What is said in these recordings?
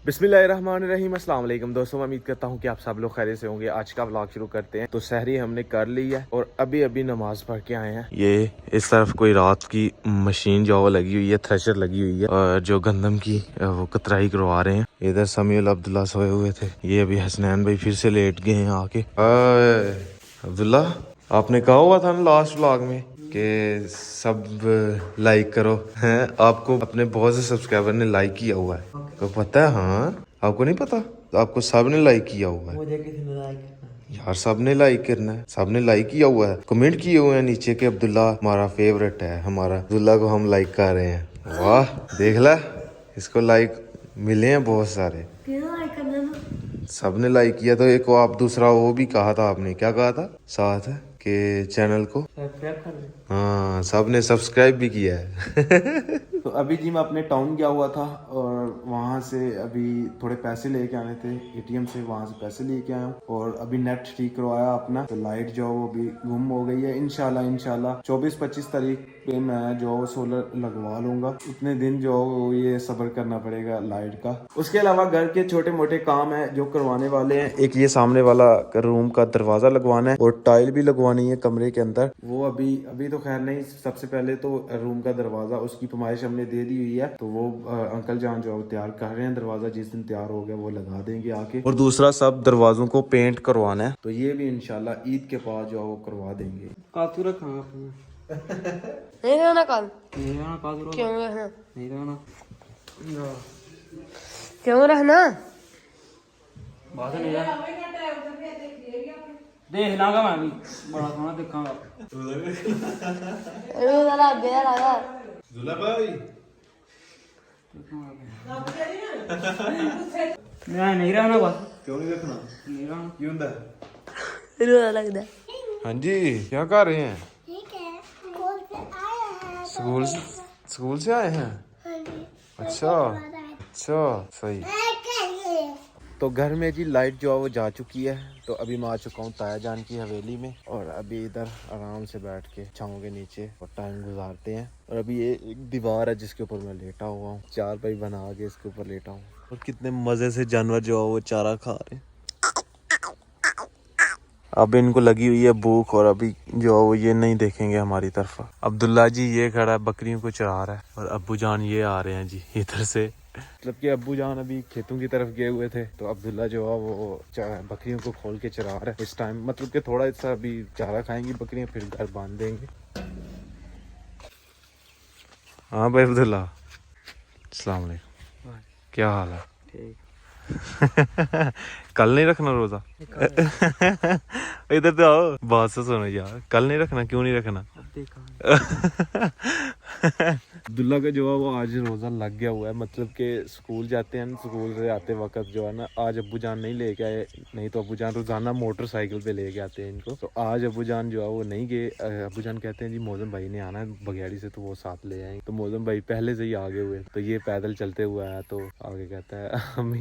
बिस्मिल्लाहिर्रहमानिर्रहीम, अस्सलाम वालेकुम दोस्तों। मैं उम्मीद करता हूँ कि आप सब लोग खैरियत से होंगे। आज का व्लॉग शुरू करते हैं। तो सहरी हमने कर ली है और अभी अभी नमाज पढ़ के आए हैं। ये इस तरफ कोई रात की मशीन जो लगी हुई है, थ्रेशर लगी हुई है, और जो गंदम की वो कतराई करवा रहे हैं। इधर समीउल अब्दुल्ला सोए हुए थे, ये अभी हसनैन भाई फिर से लेट गए हैं आके। अब्दुल्ला, आपने कहा हुआ था ना लास्ट व्लॉग में कि सब लाइक करो, हैं? आपको अपने बहुत से सब्सक्राइबर ने लाइक किया हुआ है, आपको पता है? हाँ, आपको नहीं पता? आपको सब ने लाइक किया हुआ है। मुझे किसने लाइक करना यार, सब ने लाइक करना है, सब ने लाइक किया हुआ है, कमेंट किए हुए हैं नीचे कि अब्दुल्ला हमारा फेवरेट है, हमारा अब्दुल्ला को हम लाइक कर रहे हैं। वाह, देख ला, इसको लाइक मिले हैं बहुत सारे। लाइक करना ना? सब ने लाइक किया। तो एक वो आप दूसरा वो भी कहा था, आपने क्या कहा था साथ के चैनल को? सब्सक्राइब कर ले। हाँ, सब ने सब्सक्राइब भी किया है। तो अभी जी मैं अपने टाउन गया हुआ था और वहाँ से अभी थोड़े पैसे लेके आने थे एटीएम से, वहाँ से पैसे लेके आया हूँ और अभी नेट ठीक करवाया अपना। तो लाइट जो वो भी गुम हो गई है। इंशाल्लाह 24-25 तारीख पे मैं जो सोलर लगवा लूंगा। उतने दिन जो ये सब्र करना पड़ेगा लाइट का। उसके अलावा घर के छोटे मोटे काम है जो करवाने वाले हैं। एक ये सामने वाला रूम का दरवाजा लगवाना है और टाइल भी लगवानी है कमरे के अंदर। वो अभी तो खैर नहीं, सबसे पहले तो रूम का दरवाजा, उसकी फरमाइश हमने दे दी हुई है। तो वो अंकल जान जो तैयार कर रहे हैं दरवाजा, जिस दिन तैयार हो गया वो लगा देंगे आके। और दूसरा सब दरवाजों को पेंट करवाना है, तो ये भी इंशाल्लाह ईद के बाद जो वो करवा देंगे। कातू रखा अपने नहीं रहना कल। नहीं रहना कातू क्यों रहना? नहीं रहना क्यों रहना? बात नहीं है। देख लागा मैं भी बड़ा सोना दिखाऊंगा। लग गया लगा। दुल्ला भाई, मैं नहीं रहना बस। क्यों नहीं रखना? नहीं रहना क्यों होता? रोना लगता। हाँ जी, क्या कर रहे हैं? ठीक है, स्कूल से आए हैं। स्कूल से आए हैं? अच्छा अच्छा, सही। तो घर में जी लाइट जो है वो जा चुकी है। तो अभी मैं आ चुका हूँ ताया जान की हवेली में और अभी इधर आराम से बैठ के छाँव के नीचे और टाइम गुजारते हैं। और अभी ये एक दीवार है जिसके ऊपर मैं लेटा हुआ हूँ, चारपाई बना के इसके ऊपर लेटा हूँ और कितने मजे से जानवर जो है वो चारा खा रहे हैं। अब इनको लगी हुई है भूख और अभी जो है वो ये नहीं देखेंगे हमारी तरफ। अब्दुल्ला जी ये खड़ा है बकरियों को चरा रहा है और अब्बू जान ये आ रहे हैं जी इधर से। मतलब कि अब्बू जान अभी खेतों की तरफ गए हुए थे, तो अब्दुल्ला जो है वो बकरियों को खोल के चरा रहा है इस टाइम। मतलब कि थोड़ा सा अभी चारा खाएंगी बकरियां, फिर घर बांध देंगे। हाँ भाई अब्दुल्ला, अस्सलाम वालेकुम, क्या हाल है? ठीक। कल नहीं रखना रोजा? इधर तो आओ, बात से सुनो यार, कल नहीं रखना? क्यों नहीं रखना? अब्दुल्ला का जो है वो आज रोजा लग गया हुआ है। मतलब कि स्कूल जाते हैं, स्कूल से आते वक्त जो है ना, आज अब्बू जान नहीं लेके आए, नहीं तो अब्बू जान रोजाना मोटरसाइकिल पे लेके आते हैं इनको। तो आज अब्बू जान जो है वो नहीं गए। अब्बू जान कहते हैं जी मौजम भाई ने आना है बगैड़ी से, तो वो साथ ले आए। तो मौजम भाई पहले से ही आगे हुए, तो ये पैदल चलते हुए आया। तो आगे कहता है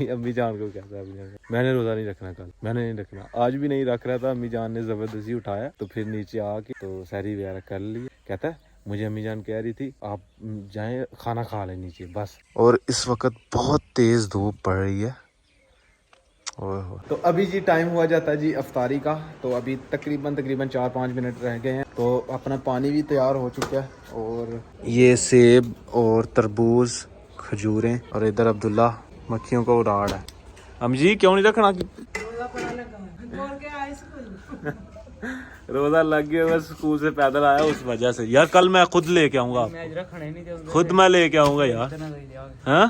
अम्मी जान को कहता है, मैंने रोजा नहीं रखना कल, मैंने नहीं रखना। आज भी नहीं रख रहा था, अम्मी जान ने जबरदस्ती उठाया, तो फिर नीचे आके तो सहरी वगैरह कर ली। कहता है मुझे अम्मी जान कह रही थी आप जाएं खाना खा लें नीचे बस। और इस वक्त बहुत तेज धूप पड़ रही है। तो अभी जी टाइम हुआ जाता है जी अफ्तारी का। तो अभी तकरीबन 4-5 मिनट रह गए हैं। तो अपना पानी भी तैयार हो चुका है और ये सेब और तरबूज, खजूरें, और इधर अब्दुल्ला मक्खियों को उड़ा रहा है। हम जी क्यों नहीं रखना? रोजा लग गया, बस स्कूल से पैदल आया उस वजह से। यार कल मैं खुद लेके आऊंगा, खुद मैं लेके आऊंगा यार। हाँ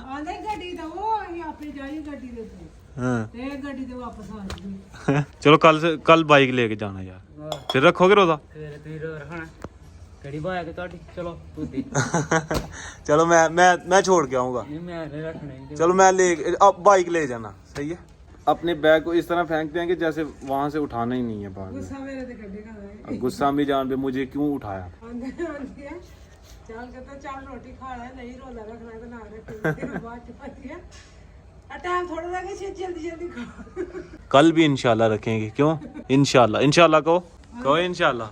चलो कल बाइक लेके जाना यार। फिर रखोगे रोजा? चलो मैं छोड़ के आऊंगा। चलो मैं ले अब बाइक ले जाना, सही है। अपने बैग को इस तरह फेंकते हैं कि जैसे वहां से उठाना ही नहीं है बाद में। गुस्सा भी जान पे मुझे क्यों उठाया। कल भी इंशाल्लाह रखेंगे। क्यों इंशाल्लाह? इंशाल्लाह कहो इंशाल्लाह।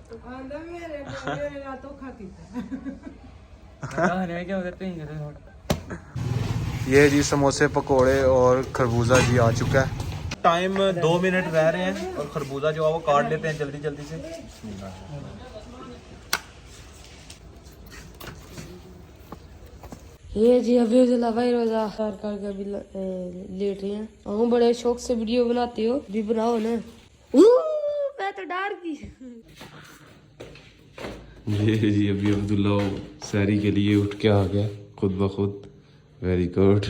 ये जी समोसे पकोड़े और खरबूजा जी आ चुका है। टाइम 2 मिनट रह रहे हैं और खरबूजा जो है वो काट लेते हैं जल्दी जल्दी से। ये जी अभी उजला भाई रोजा कर अभी लेट रहे हैं। हम बड़े शौक से वीडियो बनाते हो, भी बनाओ ना। मैं तो डर गई। ये जी अभी अब्दुल्ला सैरी के लिए उठ के आ गया खुद ब खुद। Very good.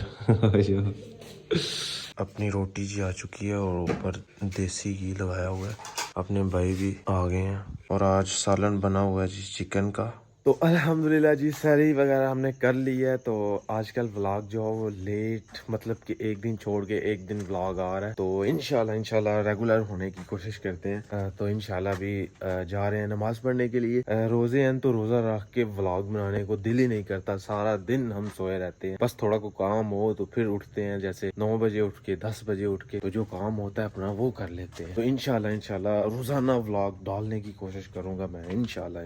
अपनी रोटी जी आ चुकी है और ऊपर देसी घी लगाया हुआ है। अपने भाई भी आ गए हैं और आज सालन बना हुआ है जी चिकन का। तो अल्हम्दुलिल्लाह जी सैरी वगैरह हमने कर ली है। तो आजकल व्लॉग जो है वो लेट, मतलब कि एक दिन छोड़ के एक दिन व्लॉग आ रहा है। तो इंशाल्लाह रेगुलर होने की कोशिश करते हैं। तो इंशाल्लाह भी जा रहे हैं नमाज पढ़ने के लिए। रोजे हैं तो रोजा रख के व्लॉग बनाने को दिल ही नहीं करता। सारा दिन हम सोए रहते हैं, बस थोड़ा को काम हो तो फिर उठते हैं, जैसे 9 बजे उठ के 10 बजे उठ के तो जो काम होता है अपना वो कर लेते हैं। तो इंशाल्लाह रोजाना व्लॉग डालने की कोशिश करूंगा मैं इंशाल्लाह।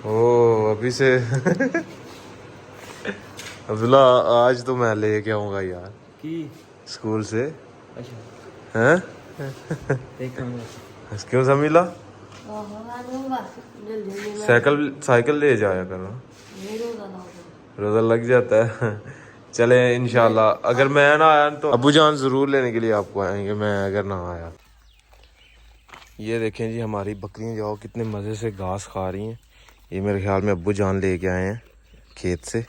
ओ अभी से अब्दुल्ला आज तो मैं लेके आऊंगा यार की स्कूल से। अच्छा हैं देखा क्यों समीला साइकिल ले जाया करो, रोजा लग जाता है। चले इंशाल्लाह अगर मैं ना आया तो अबू जान जरूर लेने के लिए आपको आएंगे, मैं अगर ना आया। ये देखें जी हमारी बकरियां जो कितने मजे से घास खा रही हैं। ये मेरे ख्याल में अब्बू जान लेके आए हैं खेत से।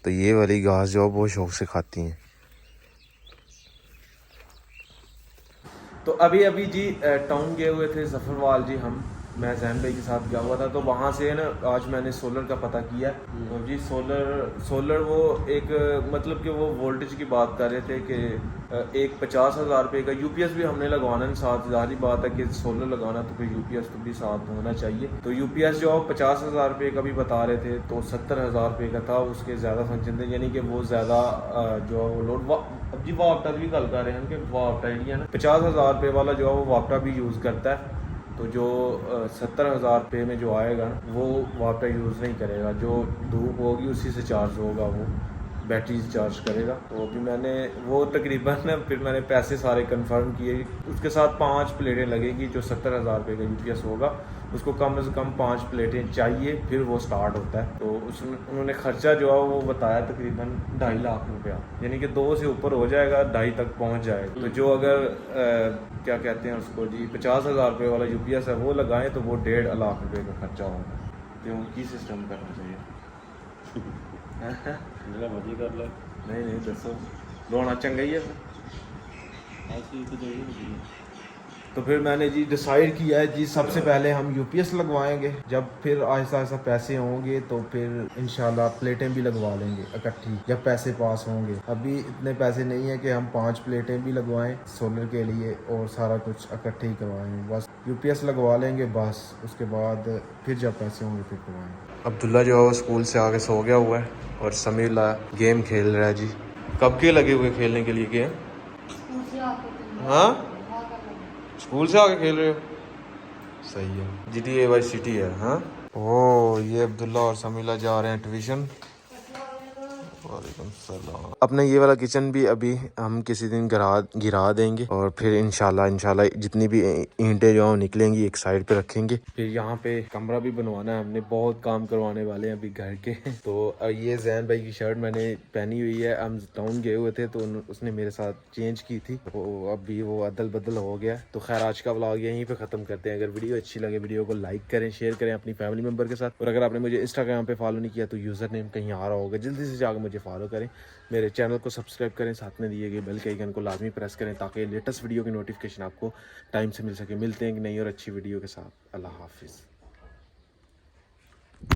तो ये वाली घास जो बहुत शौक से खाती हैं। तो अभी जी टाउन गए हुए थे जफरवाल जी हम, मैं जैन भाई के साथ गया हुआ था। तो वहाँ से ना आज मैंने सोलर का पता किया। तो जी सोलर वो एक मतलब कि वो वोल्टेज की बात कर रहे थे कि एक 50,000 रुपये का यूपीएस भी हमने लगवाना है साथ। ज़ाहिर बात है कि सोलर लगाना तो फिर यूपीएस तो भी साथ होना चाहिए। तो यूपीएस जो 50,000 रुपये का भी बता रहे थे, तो 70,000 रुपये का था। उसके ज़्यादा फंक्शन थे, यानी कि वो ज़्यादा जो है वो लोड अब जी वापटा भी कल कर रहे हैं कि वापटा एरिया ना 50,000 रुपये वाला जो है वो वापटा भी यूज़ करता है। तो जो 70,000 रुपये में जो आएगा वो वापटा यूज़ नहीं करेगा, जो धूप होगी उसी से चार्ज होगा, वो बैटरी से चार्ज करेगा। तो अभी मैंने वो तकरीबन फिर मैंने पैसे सारे कंफर्म किए। उसके साथ 5 प्लेटें लगेगी, जो 70,000 रुपये का यूपीएस होगा उसको कम से कम 5 प्लेटें चाहिए, फिर वो स्टार्ट होता है। तो उसमें उन्होंने ख़र्चा जो है वो बताया तकरीबन 2.5 लाख रुपया, यानी कि 2 से ऊपर हो जाएगा, 2.5 तक पहुंच जाएगा। तो जो अगर क्या कहते हैं उसको जी 50,000 रुपये वाला यूपीएस है वो लगाएं तो वो 1.5 लाख रुपये का खर्चा होगा। तो उनकी सिस्टम करना चाहिए। मजी कर लो नहीं दसो रोना चंगा ही है। तो फिर मैंने जी डिसाइड किया है जी सबसे पहले हम यूपीएस लगवाएंगे, जब फिर आहिस्ता आहिस्ता पैसे होंगे तो फिर इंशाल्लाह प्लेटें भी लगवा लेंगे इकट्ठी जब पैसे पास होंगे। अभी इतने पैसे नहीं है कि हम 5 प्लेटें भी लगवाएं सोलर के लिए और सारा कुछ इकट्ठे ही करवाएं। बस यूपीएस लगवा लेंगे बस, उसके बाद फिर जब पैसे होंगे फिर करवाएंगे। अब्दुल्ला जो है वो स्कूल से आके सो गया हुआ है और समीला गेम खेल रहा है जी। कब के लगे हुए खेलने के लिए गेम? हाँ स्कूल से आके खेल रहे हो, सही है। GTA वाई सिटी है। हाँ ओ ये अब्दुल्ला और समीला जा रहे हैं ट्यूशन। वालेकुम सलाम। अपना ये वाला किचन भी अभी हम किसी दिन गिरा देंगे और फिर इंशाल्लाह जितनी भी ईंटें जो निकलेंगी एक साइड पे रखेंगे। फिर यहाँ पे कमरा भी बनवाना है हमने, बहुत काम करवाने वाले हैं अभी घर के। तो ये जैन भाई की शर्ट मैंने पहनी हुई है, हम टाउन गए हुए थे तो उसने मेरे साथ चेंज की थी, तो अभी वो अदल बदल हो गया। तो खैर आज का व्लॉग यहीं पे ख़त्म करते हैं। अगर वीडियो अच्छी लगे वीडियो को लाइक करें, शेयर करें अपनी फैमिली मेम्बर के साथ। और अगर आपने मुझे इंस्टाग्राम पे फॉलो नहीं किया तो यूज़र नेम कहीं आ रहा होगा, जल्दी से जाकर मुझे फॉलो करें, मेरे चैनल को सब्सक्राइब करें, साथ में दिए गए बेल के आइकन को लाजमी प्रेस करें ताकि लेटेस्ट वीडियो की नोटिफिकेशन आपको टाइम से मिल सके। मिलते हैं कि नई और अच्छी वीडियो के साथ। अल्लाह हाफिज़।